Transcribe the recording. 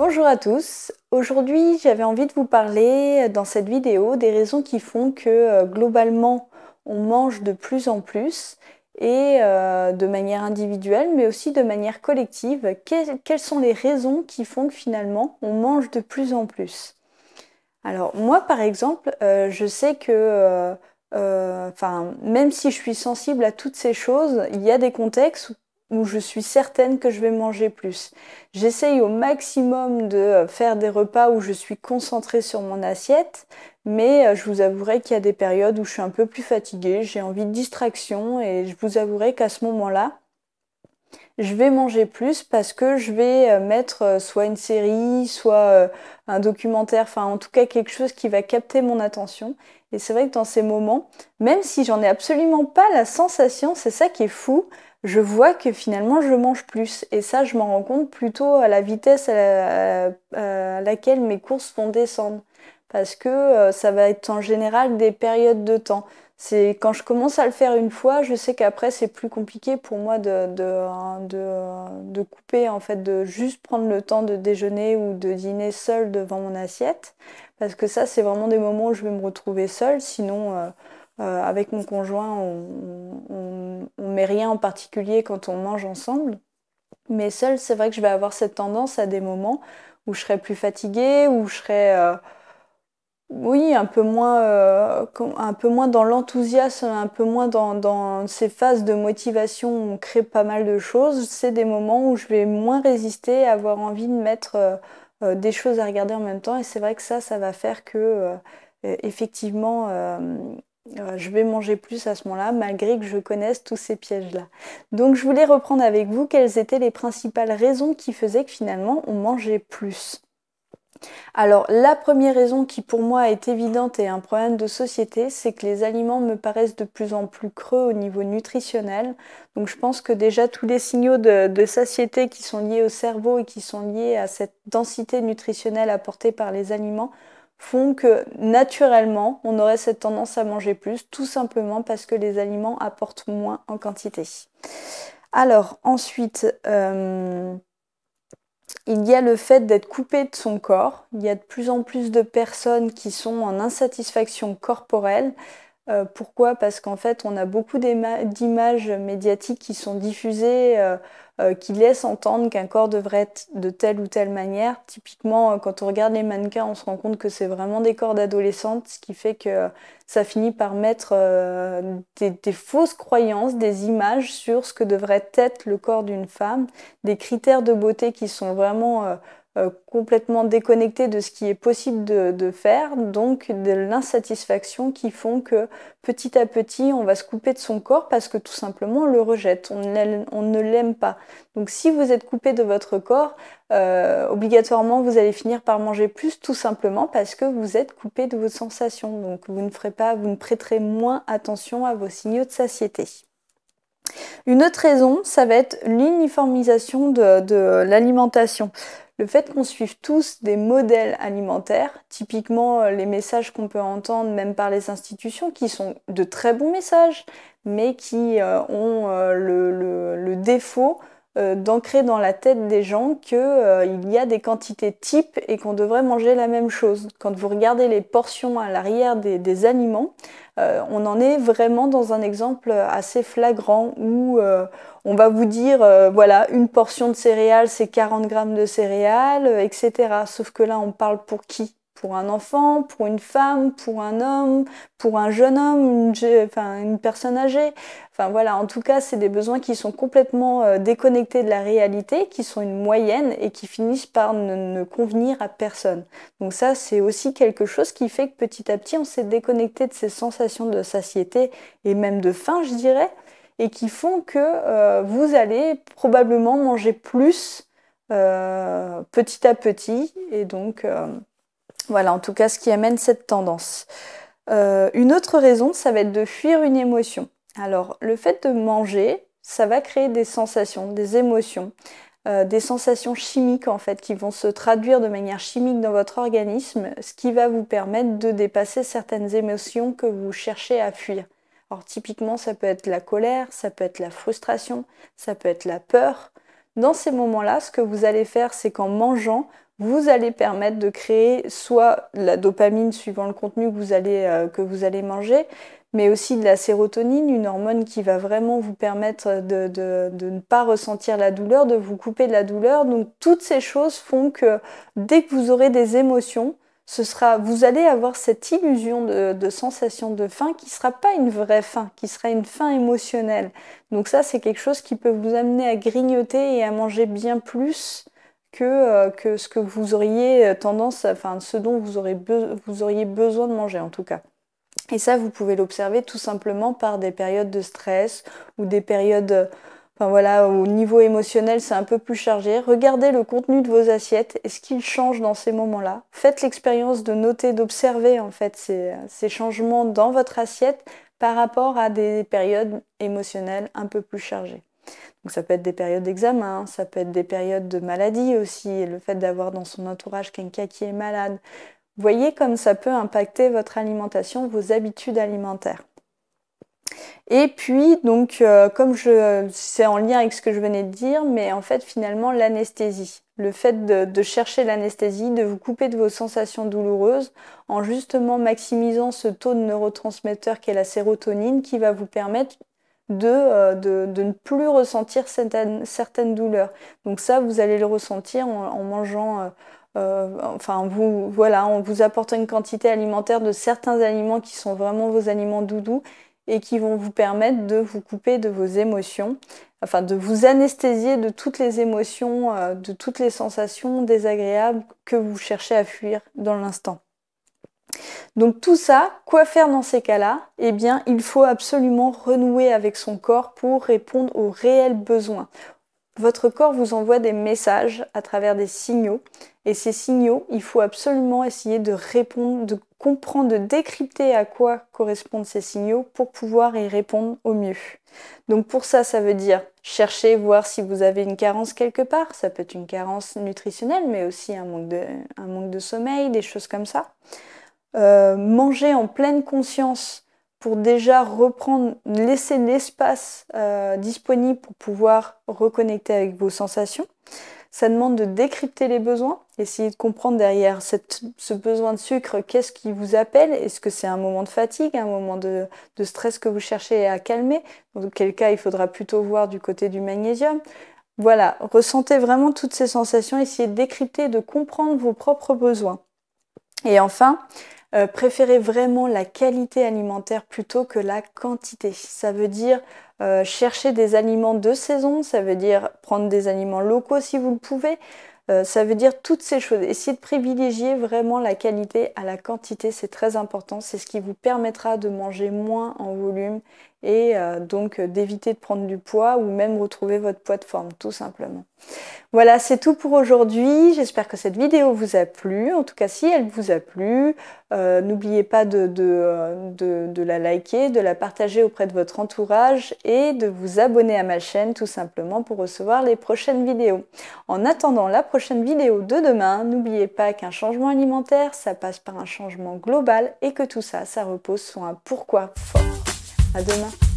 Bonjour à tous, aujourd'hui j'avais envie de vous parler dans cette vidéo des raisons qui font que globalement on mange de plus en plus et de manière individuelle mais aussi de manière collective. Quelles sont les raisons qui font que finalement on mange de plus en plus? Alors moi par exemple, je sais que même si je suis sensible à toutes ces choses, il y a des contextes où je suis certaine que je vais manger plus. J'essaye au maximum de faire des repas où je suis concentrée sur mon assiette, mais je vous avouerai qu'il y a des périodes où je suis un peu plus fatiguée, j'ai envie de distraction et je vous avouerai qu'à ce moment-là, je vais manger plus parce que je vais mettre soit une série, soit un documentaire, enfin en tout cas quelque chose qui va capter mon attention. Et c'est vrai que dans ces moments, même si j'en ai absolument pas la sensation, c'est ça qui est fou, je vois que finalement je mange plus. Et ça, je m'en rends compte plutôt à la vitesse à laquelle mes courses vont descendre. Parce que ça va être en général des périodes de temps. C'est quand je commence à le faire une fois, je sais qu'après c'est plus compliqué pour moi de couper, en fait, de juste prendre le temps de déjeuner ou de dîner seule devant mon assiette. Parce que ça, c'est vraiment des moments où je vais me retrouver seule. Sinon, avec mon conjoint, on met rien en particulier quand on mange ensemble. Mais seule, c'est vrai que je vais avoir cette tendance à des moments où je serai plus fatiguée, où je serai oui, un peu moins dans l'enthousiasme, un peu moins dans ces phases de motivation où on crée pas mal de choses. C'est des moments où je vais moins résister, avoir envie de mettre des choses à regarder en même temps. Et c'est vrai que ça va faire que, effectivement, je vais manger plus à ce moment-là, malgré que je connaisse tous ces pièges-là. Donc, je voulais reprendre avec vous quelles étaient les principales raisons qui faisaient que finalement on mangeait plus. Alors, la première raison qui pour moi est évidente et un problème de société, c'est que les aliments me paraissent de plus en plus creux au niveau nutritionnel. Donc je pense que déjà tous les signaux de satiété qui sont liés au cerveau et qui sont liés à cette densité nutritionnelle apportée par les aliments font que naturellement on aurait cette tendance à manger plus, tout simplement parce que les aliments apportent moins en quantité. Alors ensuite, il y a le fait d'être coupé de son corps. Il y a de plus en plus de personnes qui sont en insatisfaction corporelle. Pourquoi? Parce qu'en fait, on a beaucoup d'images médiatiques qui sont diffusées, qui laissent entendre qu'un corps devrait être de telle ou telle manière. Typiquement, quand on regarde les mannequins, on se rend compte que c'est vraiment des corps d'adolescentes, ce qui fait que ça finit par mettre des fausses croyances, des images sur ce que devrait être le corps d'une femme, des critères de beauté qui sont vraiment complètement déconnectés de ce qui est possible de faire, donc de l'insatisfaction qui font que petit à petit on va se couper de son corps parce que tout simplement on le rejette, on ne l'aime pas. Donc si vous êtes coupé de votre corps, obligatoirement vous allez finir par manger plus, tout simplement parce que vous êtes coupé de vos sensations. Donc vous ne prêterez moins attention à vos signaux de satiété. Une autre raison, ça va être l'uniformisation de l'alimentation. Le fait qu'on suive tous des modèles alimentaires, typiquement les messages qu'on peut entendre même par les institutions, qui sont de très bons messages, mais qui ont le défaut d'ancrer dans la tête des gens qu'il y a des quantités types et qu'on devrait manger la même chose. Quand vous regardez les portions à l'arrière des aliments, on en est vraiment dans un exemple assez flagrant où on va vous dire, voilà, une portion de céréales, c'est 40 grammes de céréales, etc. Sauf que là, on parle pour qui? Pour un enfant, pour une femme, pour un homme, pour un jeune homme, une personne âgée. Enfin voilà, en tout cas, c'est des besoins qui sont complètement déconnectés de la réalité, qui sont une moyenne et qui finissent par ne convenir à personne. Donc ça, c'est aussi quelque chose qui fait que petit à petit, on s'est déconnecté de ces sensations de satiété et même de faim, je dirais, et qui font que vous allez probablement manger plus petit à petit. Et donc, voilà, en tout cas, ce qui amène cette tendance. Une autre raison, ça va être de fuir une émotion. Alors, le fait de manger, ça va créer des sensations, des émotions, des sensations chimiques en fait, qui vont se traduire de manière chimique dans votre organisme, ce qui va vous permettre de dépasser certaines émotions que vous cherchez à fuir. Alors, typiquement, ça peut être la colère, ça peut être la frustration, ça peut être la peur. Dans ces moments-là, ce que vous allez faire, c'est qu'en mangeant, vous allez permettre de créer soit la dopamine suivant le contenu que vous allez manger, mais aussi de la sérotonine, une hormone qui va vraiment vous permettre de ne pas ressentir la douleur, de vous couper de la douleur. Donc toutes ces choses font que dès que vous aurez des émotions, vous allez avoir cette illusion de sensation de faim qui ne sera pas une vraie faim, qui sera une faim émotionnelle. Donc ça, c'est quelque chose qui peut vous amener à grignoter et à manger bien plus que ce que vous auriez tendance, enfin ce dont vous auriez besoin de manger en tout cas. Et ça, vous pouvez l'observer tout simplement par des périodes de stress ou des périodes, enfin voilà, au niveau émotionnel, c'est un peu plus chargé. Regardez le contenu de vos assiettes, est-ce qu'il change dans ces moments-là? Faites l'expérience de noter, d'observer en fait ces changements dans votre assiette par rapport à des périodes émotionnelles un peu plus chargées. Donc ça peut être des périodes d'examen, ça peut être des périodes de maladie aussi, le fait d'avoir dans son entourage quelqu'un qui est malade. Vous voyez comme ça peut impacter votre alimentation, vos habitudes alimentaires. Et puis, donc, c'est en lien avec ce que je venais de dire, mais en fait, finalement, l'anesthésie. Le fait de chercher l'anesthésie, de vous couper de vos sensations douloureuses, en justement maximisant ce taux de neurotransmetteur qu'est la sérotonine, qui va vous permettre de ne plus ressentir certaines douleurs. Donc ça, vous allez le ressentir en mangeant... en vous apportant une quantité alimentaire de certains aliments qui sont vraiment vos aliments doudous et qui vont vous permettre de vous couper de vos émotions, enfin de vous anesthésier de toutes les émotions, de toutes les sensations désagréables que vous cherchez à fuir dans l'instant. Donc tout ça, quoi faire dans ces cas-là? Eh bien, il faut absolument renouer avec son corps pour répondre aux réels besoins. Votre corps vous envoie des messages à travers des signaux et ces signaux, il faut absolument essayer de répondre, de comprendre, de décrypter à quoi correspondent ces signaux pour pouvoir y répondre au mieux. Donc pour ça, ça veut dire chercher, voir si vous avez une carence quelque part. Ça peut être une carence nutritionnelle, mais aussi un manque de sommeil, des choses comme ça. Manger en pleine conscience pour déjà reprendre, laisser l'espace disponible pour pouvoir reconnecter avec vos sensations. Ça demande de décrypter les besoins, essayer de comprendre derrière ce besoin de sucre, qu'est-ce qui vous appelle? Est-ce que c'est un moment de fatigue, un moment de stress que vous cherchez à calmer? Dans quel cas, il faudra plutôt voir du côté du magnésium. Voilà, ressentez vraiment toutes ces sensations, essayez de décrypter, de comprendre vos propres besoins. Et enfin, préférez vraiment la qualité alimentaire plutôt que la quantité. Ça veut dire chercher des aliments de saison, ça veut dire prendre des aliments locaux si vous le pouvez, ça veut dire toutes ces choses. Essayez de privilégier vraiment la qualité à la quantité, c'est très important. C'est ce qui vous permettra de manger moins en volume et donc d'éviter de prendre du poids ou même retrouver votre poids de forme, tout simplement. Voilà, c'est tout pour aujourd'hui. J'espère que cette vidéo vous a plu. En tout cas, si elle vous a plu, n'oubliez pas de la liker, de la partager auprès de votre entourage et de vous abonner à ma chaîne tout simplement pour recevoir les prochaines vidéos. En attendant la prochaine vidéo de demain, n'oubliez pas qu'un changement alimentaire, ça passe par un changement global et que tout ça, ça repose sur un pourquoi fort. À demain.